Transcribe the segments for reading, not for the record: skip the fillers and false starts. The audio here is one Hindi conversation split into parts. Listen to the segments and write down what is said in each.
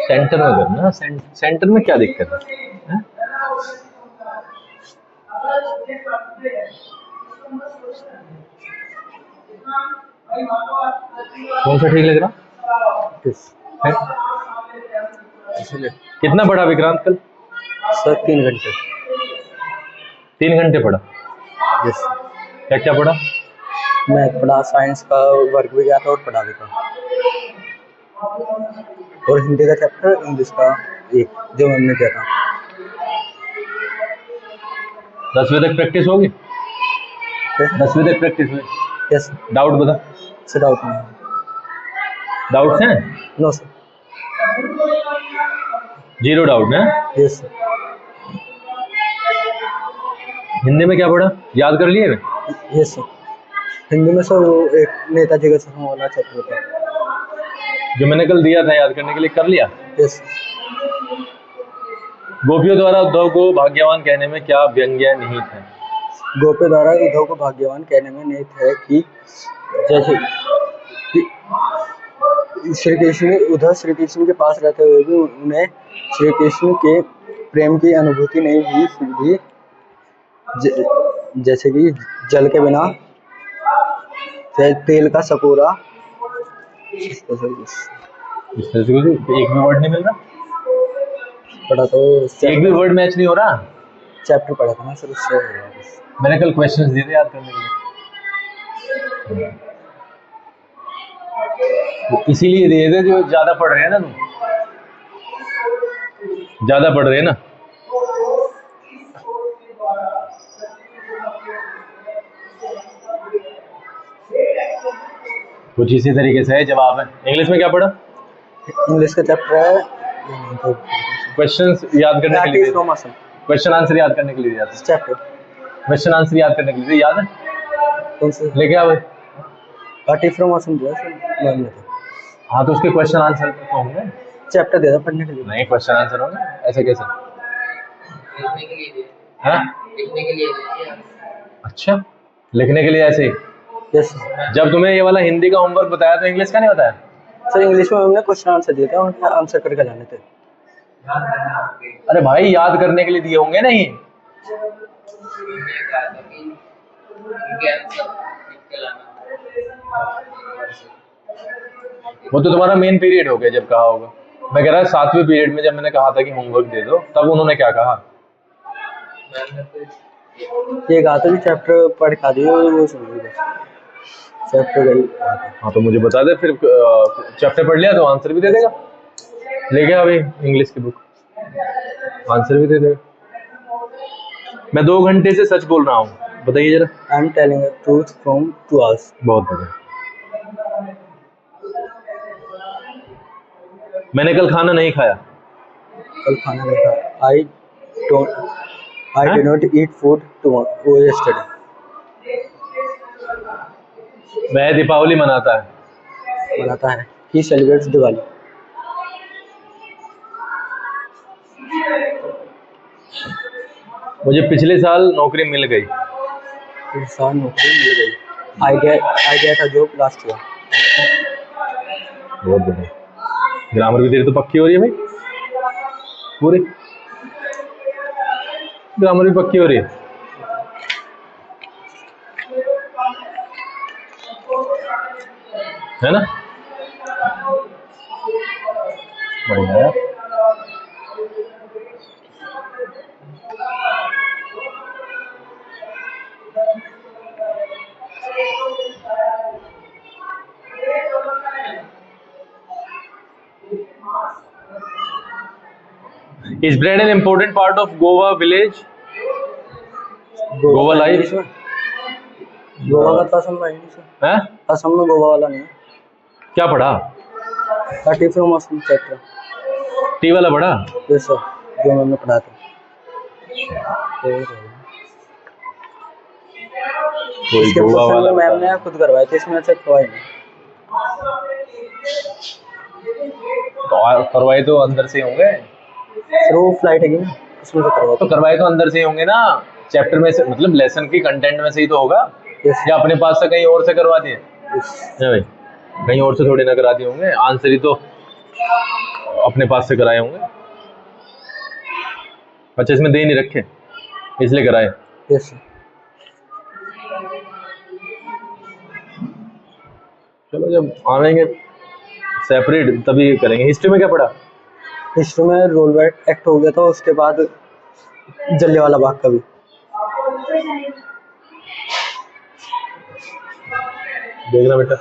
सेंटर में करना। सेंटर में क्या दिक्कत है? कौन सा ठीक लग रहा है? कितना पढ़ा विक्रांत कल? सर 3 घंटे। 3 घंटे पढ़ा? यस। क्या क्या पढ़ा? मैथ पढ़ा, साइंस का वर्क भी गया था और पढ़ा भी था, और हिंदी का चैप्टर, इंग्लिश का एक जो हमने किया था। 10 बजे तक प्रैक्टिस होगी? 10 बजे तक प्रैक्टिस हुई? यस। डाउट बता। सर डाउट नहीं। डाउट्स हैं? No sir. 0 डाउट है? Yes sir. हिंदी में क्या पढ़ा? याद कर लिए? Yes sir. हिंदी में सर वो एक नेताजी का सफर वाला चैप्टर था, जो मैंने कल दिया था याद करने के लिए, कर लिया? यस। गोपियों द्वारा उद्धव को भाग्यवान कहने में क्या व्यंग्य निहित है? गोपियों द्वारा उद्धव को भाग्यवान कहने में निहित है कि जैसे श्री कृष्ण, उद्धव श्री कृष्ण के पास रहते हुए भी उन्हें श्री कृष्ण के प्रेम की अनुभूति नहीं हुई, फिर भी जैसे कि जल के बिना तेल का सकोरा, इस तरह से एक भी वर्ड नहीं मिल रहा? पढ़ा तो एक भी वर्ड मैच नहीं हो रहा? चैप्टर पढ़ा था ना सर, उससे मैंने कल क्वेश्चंस दिए थे याद करने के लिए, इसीलिए दिए थे जो ज्यादा पढ़ रहे हैं ना। तुम ज्यादा पढ़ रहे हैं ना? कुछ इसी तरीके से है जवाब है। इंग्लिश में क्या पढ़ा? इंग्लिश का चैप्टर है, क्वेश्चंस याद करने के लिए, फ्रॉम क्वेश्चन आंसर याद करने के लिए दिया था। चैप्टर क्वेश्चन आंसर याद करने के लिए याद है? कौन से? लेके आओ। पार्टी फ्रॉम असम दिया सर। हाँ तो उसके क्वेश्चन आंसर तो होंगे। चैप्टर दिया था पढ़ने के लिए। नहीं, क्वेश्चन आंसर होंगे। ऐसे कैसे? लिखने के लिए हाँ, लिखने के लिए। अच्छा, लिखने के लिए ऐसे ही? यस। जब तुम्हें ये वाला हिंदी का होमवर्क बताया तो इंग्लिश का नहीं बताया? सर इंग्लिश में हमने क्वेश्चन आंसर दिए थे, उनका आंसर करके लाने थे। अरे भाई याद करने के लिए दिए होंगे ना ये। वो तो तुम्हारा मेन पीरियड हो गया जब कहा होगा। मैं कह रहा 7वें पीरियड में जब मैंने कहा था कि होमवर्क दे दो, तब उन्होंने क्या कहा? ये कहा था कि चैप्टर पढ़ खा दिए, वो समझ चैप्टर गई। हाँ तो मुझे बता दे फिर, चैप्टर पढ़ लिया तो आंसर भी दे देगा। लेके आ भाई इंग्लिश की बुक, आंसर भी दे देगा। मैं 2 घंटे से सच बोल रहा हूँ, बताइए जरा। I am telling the truth from 2 hours। बहुत बढ़िया। मैंने कल खाना नहीं खाया। कल खाना नहीं खाया। I did not eat food tomorrow yesterday. वह दीपावली मनाता है। ही सेलिब्रेट्स दिवाली। मुझे पिछले साल नौकरी मिल गई। I get a job last year. बहुत बढ़िया। ग्रामर भी तेरी तो पक्की हो रही है भाई, पूरी ग्रामर भी पक्की हो रही है। है ना? बढ़िया है। Is bread an important part of Goa village? Goa life? Goa का तो असम में नहीं है? असम में गोवा वाला नहीं है। क्या पढ़ा? Party from Assam chapter T वाला पढ़ा? यस सर, जो मैंने पढ़ा था। कोई गोवा वाला मैम ने खुद करवाया था, इसमें से करवाई नहीं। तो करवाए तो अंदर से होंगे सर, वो फ्लाइट है ना, उसमें से करवा। तो करवाए तो अंदर से ही होंगे ना, चैप्टर में से, मतलब लेसन की कंटेंट में से ही तो होगा। या अपने पास से कहीं और से करवा दिए? भाई कहीं और से थोड़ी ना करा दिए होंगे। आंसर ही तो अपने पास से कराए होंगे। अच्छा, इसमें दे नहीं रखे इसलिए कराए। Yes sir. चलो जब आवेंगे सेपरेट तभी करेंगे। हिस्ट्री में क्या पढ़ा? हिस्ट्री में रोल बैक एक्ट हो गया था, उसके बाद जलियांवाला बाग का भी। देखना बेटा।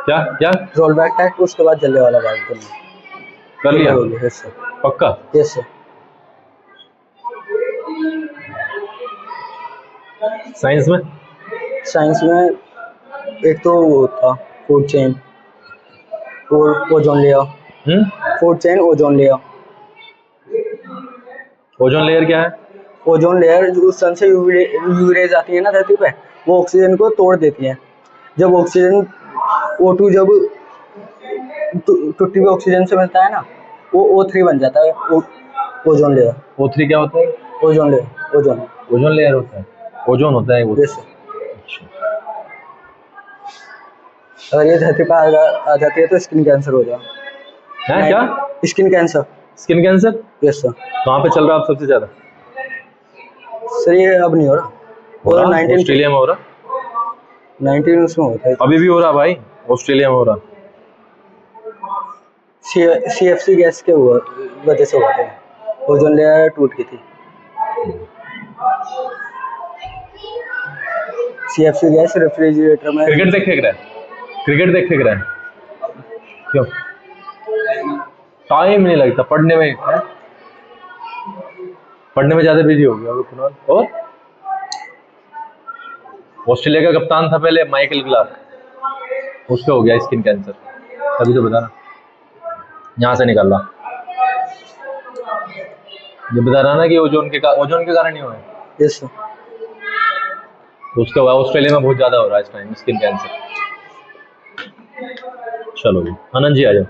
क्या क्या रोल बैक एक्ट, उसके बाद जलियांवाला बाग दोनों कर लिया? हो गया। Yes sir. पक्का? Yes sir. साइंस में? साइंस में एक तो वो था फूड चेन और ozone layer. Food chain, ozone layer. Ozone layer क्या है? ओजोन लेयर जो सन से यूवी रेज आती है ना धरती पे, वो ऑक्सीजन को तोड़ देती है। जब ऑक्सीजन O2 जब टुट्टी हुई ऑक्सीजन से मिलता है ना, वो O3 बन जाता है। Ozone layer. O3 क्या होता है? Ozone layer. Ozone. Ozone layer होता है, ओजोन होता है वो। Yes sir. अगर ये धरती पर आ जाती है तो स्किन कैंसर हो जाए। है क्या? Skin cancer. Skin cancer? Yes sir. कहाँ पे चल रहा है अब सबसे ज्यादा? सर ये अब नहीं हो रहा, हो रहा? 19 ऑस्ट्रेलिया में हो रहा? 19 उसमें होता है। अभी भी हो रहा भाई, ऑस्ट्रेलिया में हो रहा। CFC गैस के वजह से हुआ था, ओजोन लेयर टूट गई थी। CFC गैस रेफ्रिजरेटर में। क्रिकेट देख रहा है? क्रिकेट देख रहा है? क्यों? टाइम नहीं लगता पढ़ने में है? पढ़ने में ज्यादा बिजी हो गया अभी फिलहाल। और ऑस्ट्रेलिया का कप्तान था पहले माइकल क्लार्क, उसका हो गया स्किन कैंसर। तभी तो बता रहा, यहाँ से निकल रहा। ये बता रहा ना कि ओजोन के कारण ही हुआ है। Yes sir. उसका हुआ ऑस्ट्रेलिया में बहुत ज्यादा हो रहा है इस टाइम स्किन कैंसर। चलो जी, आनंद जी आ जाओ।